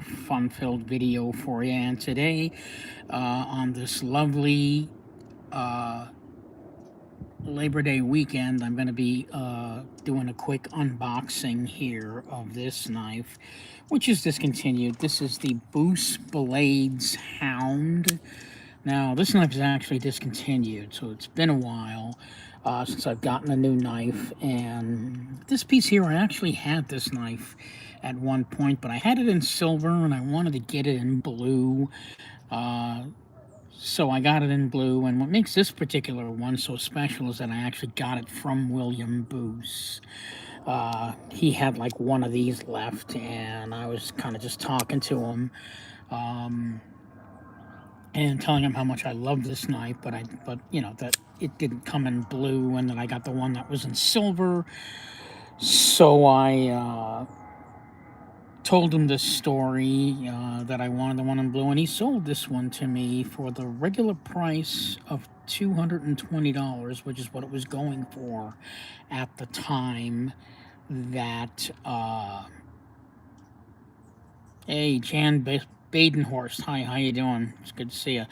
fun-filled video for you. And today, on this lovely Labor Day weekend, I'm going to be doing a quick unboxing here of this knife, which is discontinued. This is the Boost Blades Hound. Now, this knife is actually discontinued, so it's been a while since I've gotten a new knife. And this piece here, I actually had this knife at one point, but I had it in silver, and I wanted to get it in blue. So I got it in blue, and what makes this particular one so special is that I actually got it from William Booth. He had like one of these left, and I was kind of just talking to him and telling him how much I love this knife, but you know, that it didn't come in blue, and that I got the one that was in silver. So I told him this story, that I wanted the one in blue, and he sold this one to me for the regular price of $220, which is what it was going for at the time that, hey, Jan Badenhorst, hi, how you doing? It's good to see you.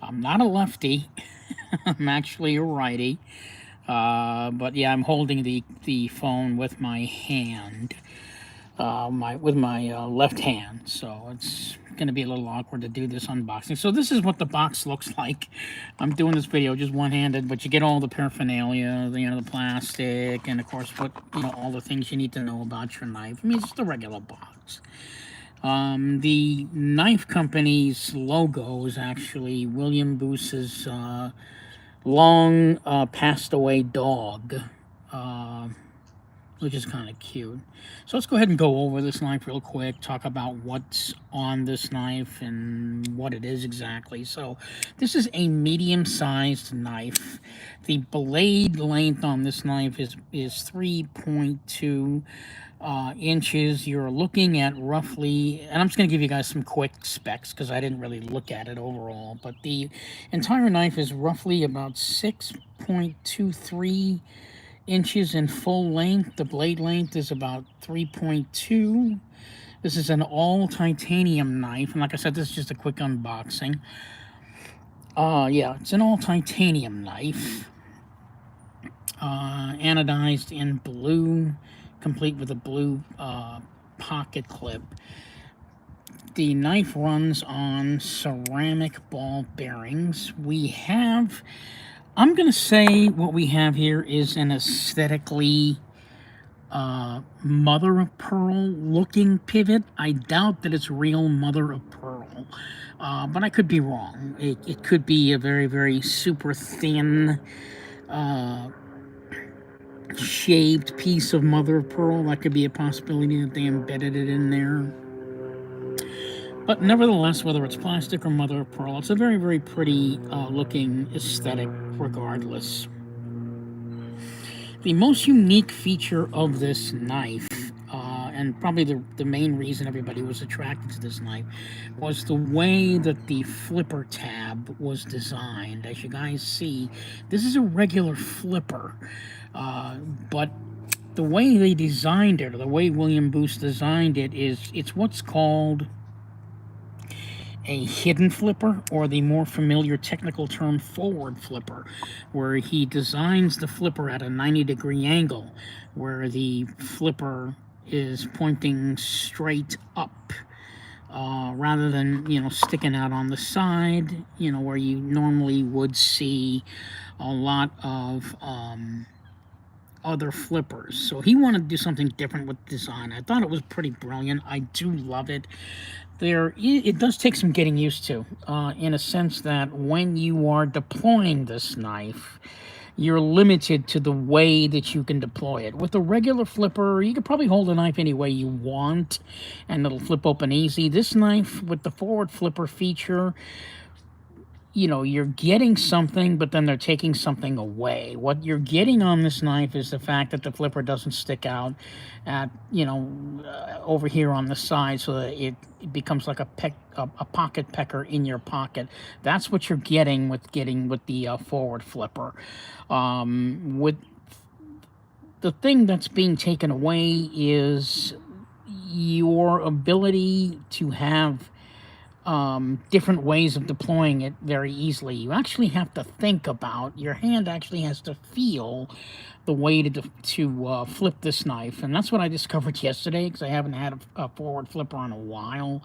I'm not a lefty. I'm actually a righty. But yeah, I'm holding the phone with my hand. With my left hand, so it's going to be a little awkward to do this unboxing. So this is what the box looks like. I'm doing this video just one-handed, but you get all the paraphernalia, the plastic, and of course, all the things you need to know about your knife. I mean, it's just a regular box. The knife company's logo is actually William Booth's long passed away dog. Which is kind of cute. So let's go ahead and go over this knife real quick, talk about what's on this knife and what it is exactly. So this is a medium-sized knife. The blade length on this knife is 3.2 inches. You're looking at roughly, and I'm just going to give you guys some quick specs because I didn't really look at it overall, but the entire knife is roughly about 6.23 inches in full length. The blade length is about 3.2. This is an all titanium knife, and like I said, this is just a quick unboxing. Yeah, it's an all titanium knife, anodized in blue, complete with a blue pocket clip. The knife runs on ceramic ball bearings. I'm going to say what we have here is an aesthetically mother of pearl looking pivot. I doubt that it's real mother of pearl, but I could be wrong. It could be a very, very super thin shaved piece of mother of pearl. That could be a possibility that they embedded it in there. But nevertheless, whether it's plastic or mother of pearl, it's a very, very pretty looking aesthetic regardless. The most unique feature of this knife, and probably the main reason everybody was attracted to this knife, was the way that the flipper tab was designed. As you guys see, this is a regular flipper, but the way they designed it, or the way William Booth designed it, it's what's called a hidden flipper, or the more familiar technical term forward flipper, where he designs the flipper at a 90-degree angle, where the flipper is pointing straight up, rather than, sticking out on the side, where you normally would see a lot of other flippers. So he wanted to do something different with design. I thought it was pretty brilliant. I do love it. It does take some getting used to, in a sense that when you are deploying this knife, you're limited to the way that you can deploy it. With a regular flipper, you could probably hold a knife any way you want, and it'll flip open easy. This knife, with the forward flipper feature, you're getting something, but then they're taking something away. What you're getting on this knife is the fact that the flipper doesn't stick out at, over here on the side, so that it becomes like a pocket pecker in your pocket. That's what you're getting with the forward flipper. With the thing that's being taken away is your ability to have different ways of deploying it very easily. You actually have to think about, your hand actually has to feel the way to flip this knife. And that's what I discovered yesterday, because I haven't had a forward flipper in a while.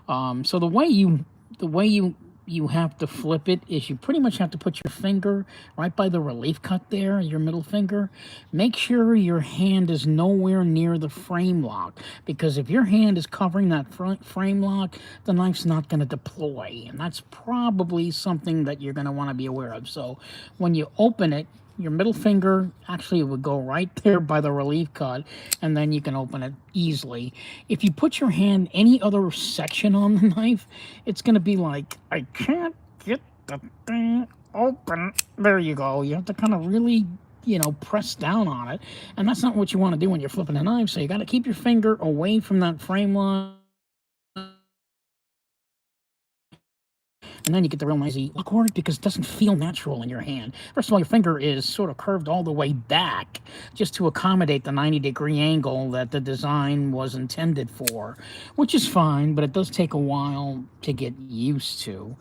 So the way you have to flip it is you pretty much have to put your finger right by the relief cut there, your middle finger. Make sure your hand is nowhere near the frame lock, because if your hand is covering that frame lock, the knife's not going to deploy, and that's probably something that you're going to want to be aware of. So when you open it, your middle finger actually would go right there by the relief cut, and then you can open it easily. If you put your hand any other section on the knife, it's going to be like, I can't get the thing open. There you go. You have to kind of really, press down on it, and that's not what you want to do when you're flipping a knife. So you got to keep your finger away from that frame line, and then you get the real nice awkward, because it doesn't feel natural in your hand. First of all, your finger is sort of curved all the way back just to accommodate the 90-degree angle that the design was intended for, which is fine, but it does take a while to get used to.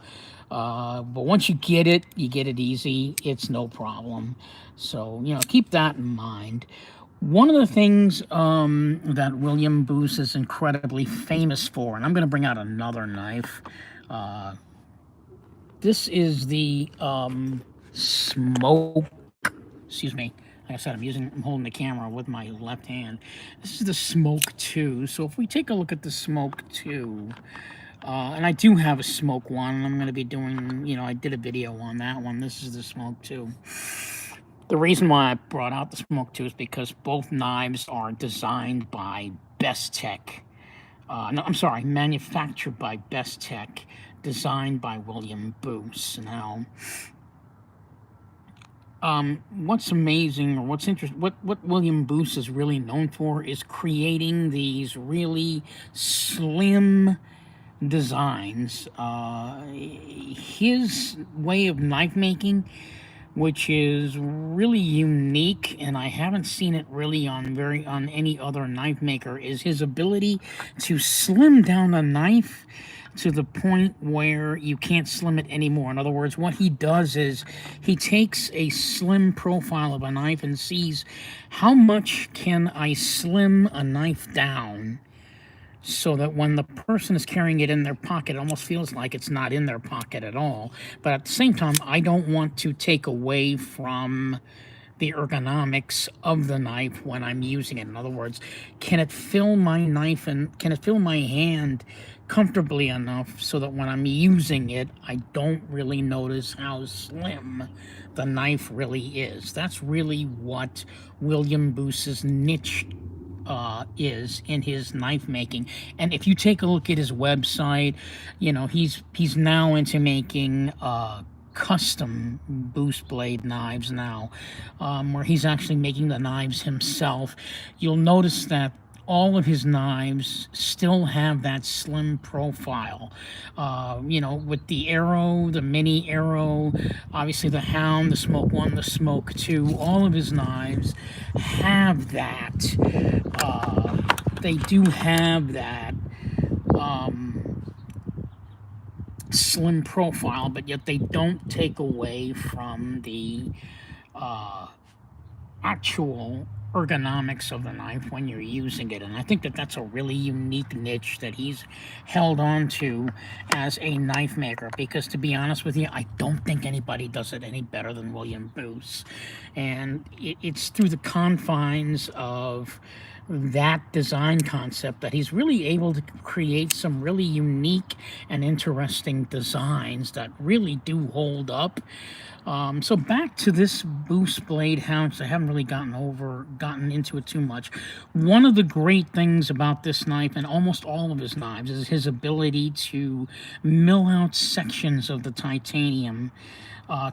But once you get it easy. It's no problem. So, keep that in mind. One of the things that William Booth is incredibly famous for, and I'm going to bring out another knife. This is the Smoke. Excuse me. Like I said, I'm holding the camera with my left hand. This is the Smoke 2. So if we take a look at the Smoke 2, and I do have a Smoke 1. I'm going to be doing, I did a video on that one. This is the Smoke 2. The reason why I brought out the Smoke 2 is because both knives are designed by Best Tech. No, I'm sorry, manufactured by Best Tech, designed by William Booth. Now, what's amazing, or what's interesting, what William Booth is really known for is creating these really slim designs. His way of knife making, which is really unique, and I haven't seen it really on any other knife maker, is his ability to slim down a knife to the point where you can't slim it anymore. In other words, what he does is he takes a slim profile of a knife and sees, how much can I slim a knife down so that when the person is carrying it in their pocket, it almost feels like it's not in their pocket at all. But at the same time, I don't want to take away from the ergonomics of the knife when I'm using it. In other words, can it fill my knife and can it fill my hand comfortably enough so that when I'm using it, I don't really notice how slim the knife really is. That's really what William Booth's niche is in his knife making. And if you take a look at his website, he's now into making custom Booth blade knives now, where he's actually making the knives himself. You'll notice that all of his knives still have that slim profile. With the arrow, the mini arrow, obviously the Hound, the Smoke 1, the Smoke 2, all of his knives have that. They do have that slim profile, but yet they don't take away from the actual ergonomics of the knife when you're using it. And I think that that's a really unique niche that he's held on to as a knife maker, because to be honest with you, I don't think anybody does it any better than William Booth. And it's through the confines of that design concept that he's really able to create some really unique and interesting designs that really do hold up. So back to this Booth blade Hound. I haven't really gotten into it too much. One of the great things about this knife, and almost all of his knives, is his ability to mill out sections of the titanium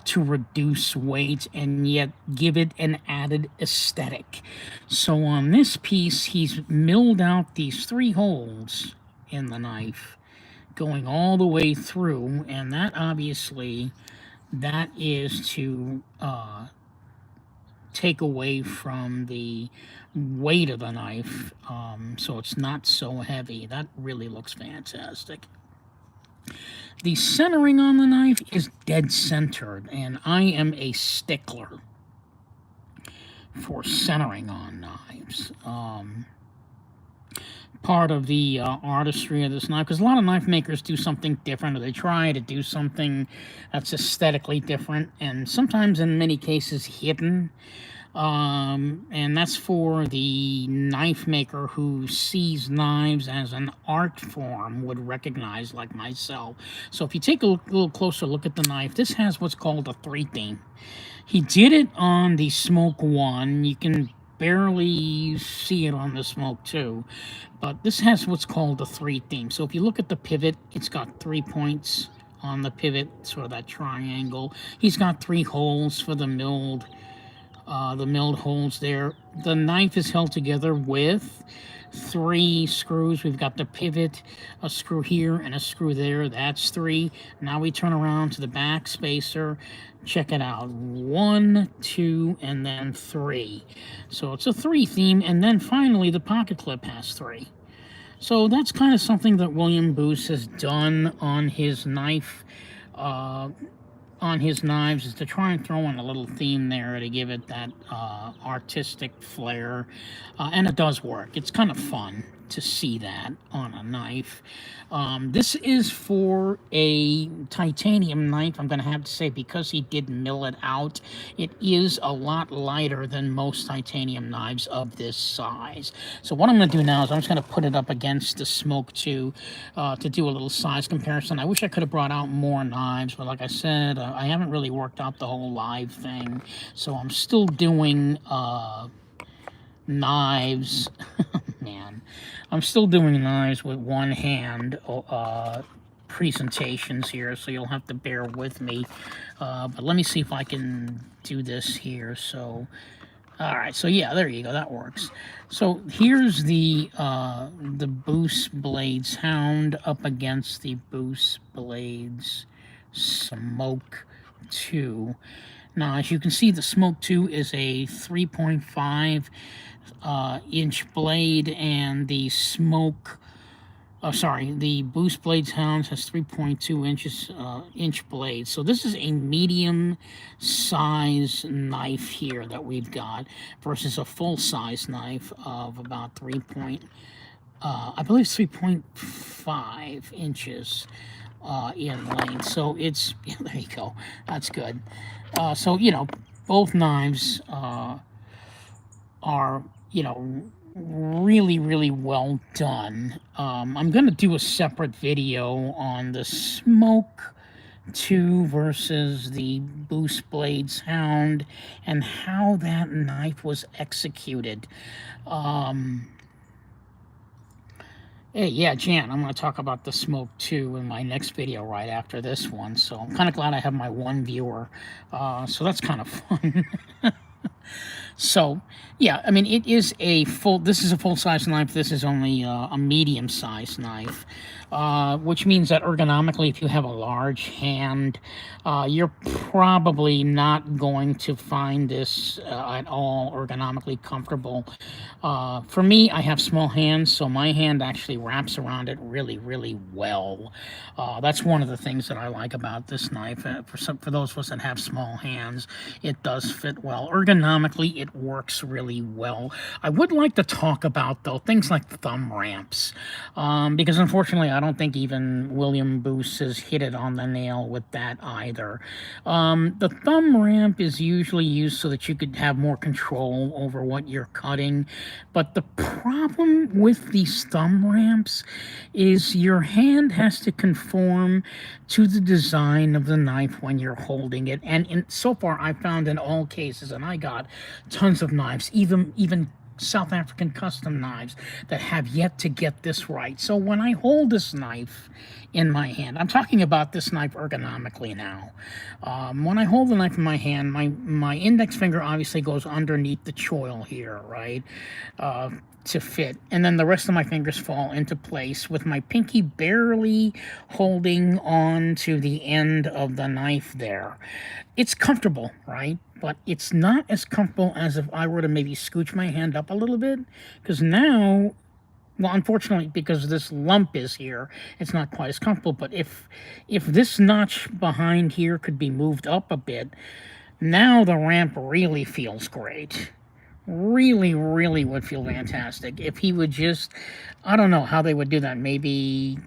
to reduce weight and yet give it an added aesthetic. So on this piece, he's milled out these 3 holes in the knife going all the way through, and that obviously, that is to take away from the weight of the knife, so it's not so heavy. That really looks fantastic. The centering on the knife is dead centered, and I am a stickler for centering on knives. Part of the artistry of this knife, because a lot of knife makers do something different, or they try to do something that's aesthetically different, and sometimes in many cases hidden. And that's for the knife maker who sees knives as an art form would recognize, like myself. So if you take a little closer look at the knife, this has what's called a 3 theme. He did it on the Smoke 1. You can barely see it on the Smoke 2, but this has what's called a 3 theme. So if you look at the pivot, it's got 3 points on the pivot, sort of that triangle. He's got 3 holes for the milled holes there. The knife is held together with 3 screws. We've got the pivot, a screw here, and a screw there. That's 3. Now we turn around to the back spacer. Check it out. 1, 2, and then 3. So it's a 3 theme, and then finally the pocket clip has 3. So that's kind of something that William Boos has done on his knife, on his knives, is to try and throw in a little theme there to give it that artistic flair, and it does work. It's kind of fun to see that on a knife. This is for a titanium knife. I'm going to have to say, because he did mill it out, it is a lot lighter than most titanium knives of this size. So what I'm going to do now is I'm just going to put it up against the Smoke 2 to do a little size comparison. I wish I could have brought out more knives, but like I said, I haven't really worked out the whole live thing, so I'm still doing knives. Man, I'm still doing knives with one hand presentations here, so you'll have to bear with me. But let me see if I can do this here. So, all right. So yeah, there you go. That works. So here's the Boos Blades Hound up against the Boos Blades Smoke 2. Now, as you can see, the Smoke 2 is a 3.5 inch blade, and the the Boos Blades Hounds has 3.2 inch blades. So this is a medium size knife here that we've got versus a full size knife of about I believe 3.5 inches in length. So it's, yeah, there you go. That's good. So, you know, both knives are, you know, really, really well done. I'm going to do a separate video on the Smoke 2 versus the Boos Blades Hound and how that knife was executed. Hey, yeah, Jan, I'm going to talk about the Smoke 2 in my next video right after this one. So I'm kind of glad I have my one viewer. So that's kind of fun. So, yeah, I mean, it is this is a full-size knife. This is only a medium-sized knife, which means that ergonomically, if you have a large hand, you're probably not going to find this at all ergonomically comfortable. For me, I have small hands, so my hand actually wraps around it really, really well. That's one of the things that I like about this knife. For those of us that have small hands, it does fit well. Ergonomically, it works really well. I would like to talk about, though, things like thumb ramps, because unfortunately, I don't think even William Boos has hit it on the nail with that either. The thumb ramp is usually used so that you could have more control over what you're cutting, but the problem with these thumb ramps is your hand has to conform to the design of the knife when you're holding it, and so far I've found in all cases, and I got tons of knives, even South African custom knives, that have yet to get this right. So when I hold this knife in my hand, I'm talking about this knife ergonomically now. When I hold the knife in my hand, my index finger obviously goes underneath the choil here, right, to fit, and then the rest of my fingers fall into place with my pinky barely holding on to the end of the knife there. It's comfortable, right? but it's not as comfortable as if I were to maybe scooch my hand up a little bit, because now, well, unfortunately, because this lump is here, it's not quite as comfortable. But if this notch behind here could be moved up a bit, now the ramp really feels great. Really, really would feel fantastic if he would just, I don't know how they would do that. Maybe,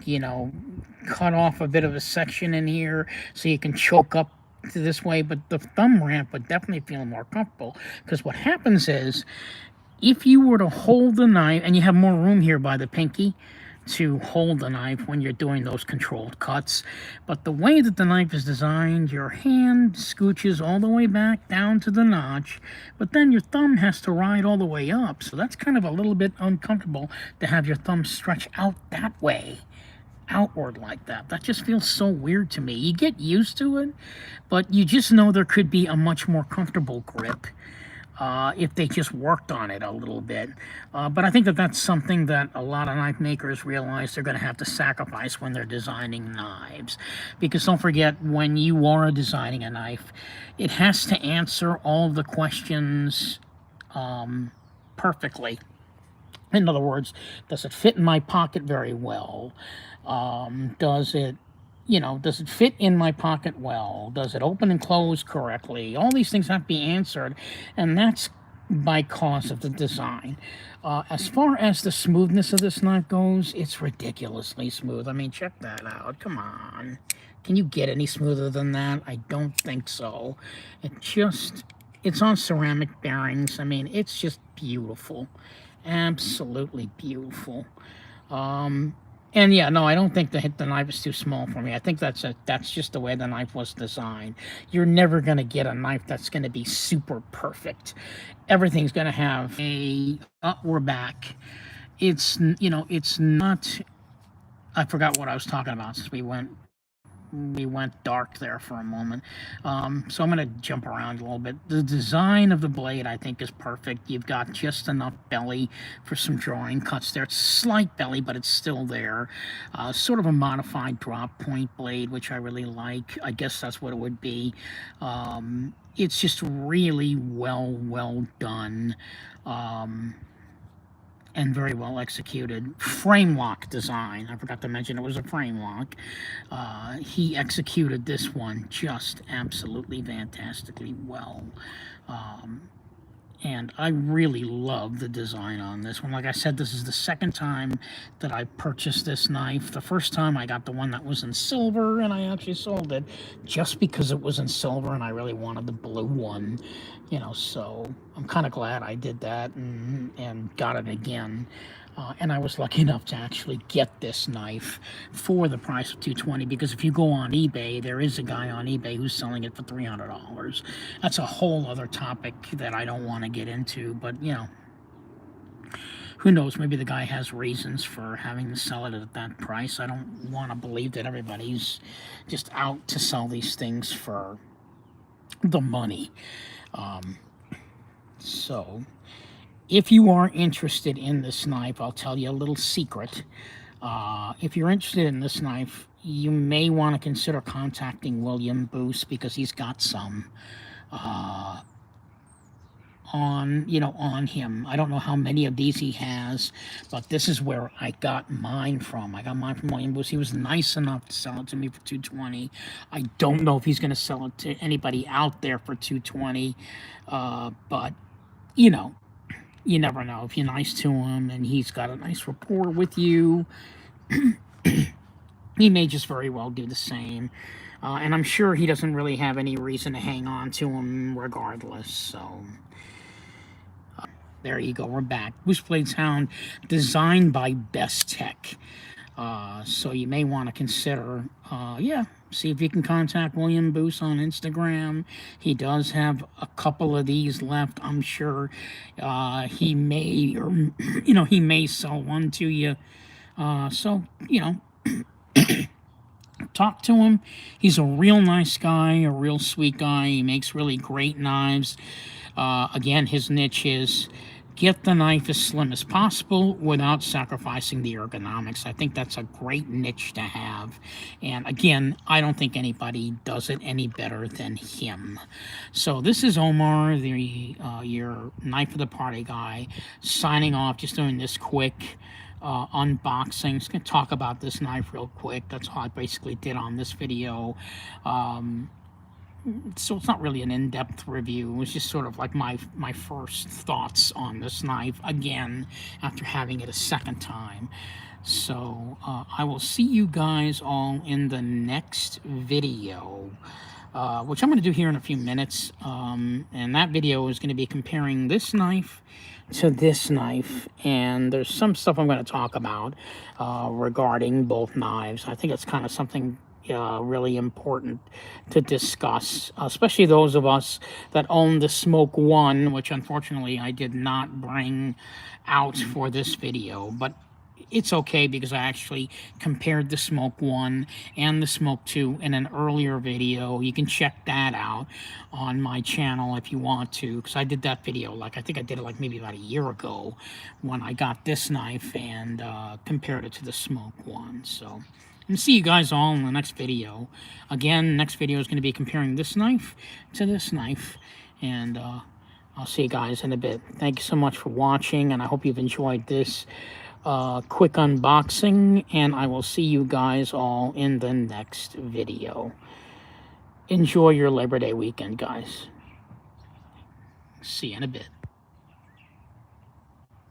cut off a bit of a section in here so you can choke up to this way, but the thumb ramp would definitely feel more comfortable, because what happens is, if you were to hold the knife, and you have more room here by the pinky to hold the knife when you're doing those controlled cuts, but the way that the knife is designed, your hand scooches all the way back down to the notch, but then your thumb has to ride all the way up, so that's kind of a little bit uncomfortable to have your thumb stretch out that way, outward like that. That just feels so weird to me. You get used to it, but you just know there could be a much more comfortable grip if they just worked on it a little bit. But I think that that's something that a lot of knife makers realize they're going to have to sacrifice when they're designing knives. Because don't forget, when you are designing a knife, it has to answer all the questions perfectly. In other words, does it fit in my pocket very well? Does it fit in my pocket well? Does it open and close correctly? All these things have to be answered, and that's by cause of the design. As far as the smoothness of this knife goes, it's ridiculously smooth. I mean, check that out. Come on. Can you get any smoother than that? I don't think so. It's on ceramic bearings. I mean, it's just beautiful. Absolutely beautiful. And yeah, no, I don't think the knife is too small for me. I think that's just the way the knife was designed. You're never going to get a knife that's going to be super perfect. Everything's going to have we're back. It's not, I forgot what I was talking about since we went dark there for a moment. So I'm going to jump around a little bit. The design of the blade, I think, is perfect. You've got just enough belly for some drawing cuts there. It's slight belly, but it's still there. Sort of a modified drop point blade, which I really like. I guess that's what it would be. It's just really well done. And very well executed. Frame lock design. I forgot to mention it was a frame lock. He executed this one just absolutely fantastically well. And I really love the design on this one. Like I said, this is the second time that I purchased this knife. The first time I got the one that was in silver, and I actually sold it just because it was in silver and I really wanted the blue one. So I'm kind of glad I did that and got it again. And I was lucky enough to actually get this knife for the price of $220, because if you go on eBay, there is a guy on eBay who's selling it for $300. That's a whole other topic that I don't want to get into, but who knows, maybe the guy has reasons for having to sell it at that price. I don't want to believe that everybody's just out to sell these things for the money. So if you are interested in this knife, I'll tell you a little secret. If you're interested in this knife, you may want to consider contacting William Boos, because he's got some on him. I don't know how many of these he has, but this is where I got mine from. I got mine from William Boos. He was nice enough to sell it to me for $220. I don't know if he's going to sell it to anybody out there for $220, but you never know. If you're nice to him and he's got a nice rapport with you, he may just very well do the same. And I'm sure he doesn't really have any reason to hang on to him regardless. So there you go. We're back. Boosblade's Hound, designed by Best Tech. So you may want to consider, see if you can contact William Boos on Instagram. He does have a couple of these left. I'm sure he may, or he may sell one to you. So talk to him. He's a real nice guy, a real sweet guy. He makes really great knives. Again, his niche is get the knife as slim as possible without sacrificing the ergonomics. I think that's a great niche to have. And again, I don't think anybody does it any better than him. So this is Omar, your Knife of the Party guy, signing off, just doing this quick unboxing. Just going to talk about this knife real quick. That's all I basically did on this video. So it's not really an in-depth review. It was just sort of like my first thoughts on this knife, again, after having it a second time. So I will see you guys all in the next video, which I'm going to do here in a few minutes. And that video is going to be comparing this knife to this knife, and there's some stuff I'm going to talk about regarding both knives. I think it's kind of something really important to discuss, especially those of us that own the Smoke One, which unfortunately I did not bring out for this video, but it's okay because I actually compared the Smoke One and the Smoke Two in an earlier video. You can check that out on my channel if you want to, because I did that video, like, I think I did it like maybe about a year ago when I got this knife and compared it to the Smoke One. So and see you guys all in the next video. Again, next video is going to be comparing this knife to this knife, and I'll see you guys in a bit. Thank you so much for watching, and I hope you've enjoyed this quick unboxing, and I will see you guys all in the next video. Enjoy your Labor Day weekend, guys. See you in a bit.